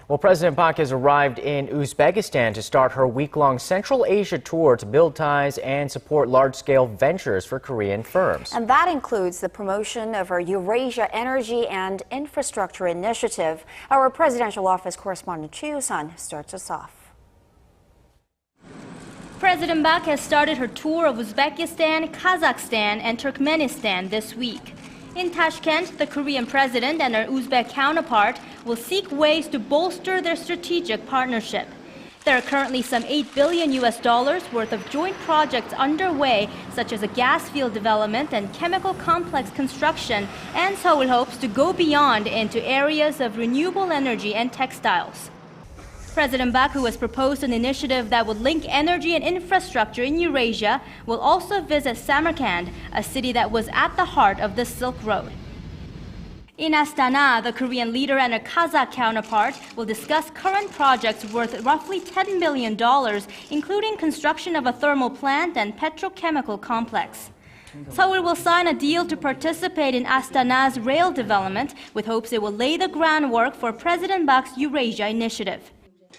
Well, President Bak has arrived in Uzbekistan to start her week-long Central Asia tour to build ties and support large-scale ventures for Korean firms. And that includes the promotion of her Eurasia Energy and Infrastructure Initiative. Our presidential office correspondent Choi You-sun starts us off. President Bak has started her tour of Uzbekistan, Kazakhstan, and Turkmenistan this week. In Tashkent, the Korean president and her Uzbek counterpart will seek ways to bolster their strategic partnership. There are currently some $8 billion worth of joint projects underway, such as a gas field development and chemical complex construction, and Seoul hopes to go beyond into areas of renewable energy and textiles. President Bak, who has proposed an initiative that would link energy and infrastructure in Eurasia, will also visit Samarkand, a city that was at the heart of the Silk Road. In Astana, the Korean leader and her Kazakh counterpart will discuss current projects worth roughly $10 million, including construction of a thermal plant and petrochemical complex. Seoul will sign a deal to participate in Astana's rail development, with hopes it will lay the groundwork for President Bak's Eurasia initiative.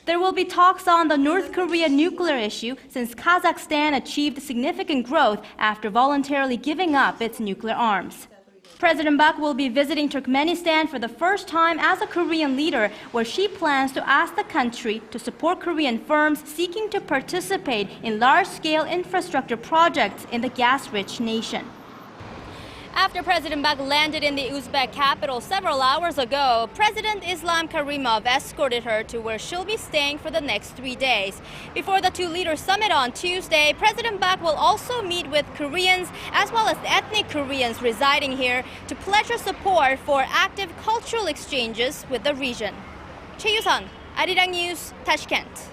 There will be talks on the North Korea nuclear issue, since Kazakhstan achieved significant growth after voluntarily giving up its nuclear arms. President Bak will be visiting Turkmenistan for the first time as a Korean leader, where she plans to ask the country to support Korean firms seeking to participate in large-scale infrastructure projects in the gas-rich nation. After President Bak landed in the Uzbek capital several hours ago, President Islam Karimov escorted her to where she'll be staying for the next 3 days. Before the two leaders summit on Tuesday, President Bak will also meet with Koreans as well as ethnic Koreans residing here to pledge her support for active cultural exchanges with the region. Choi You-sun, Arirang News, Tashkent.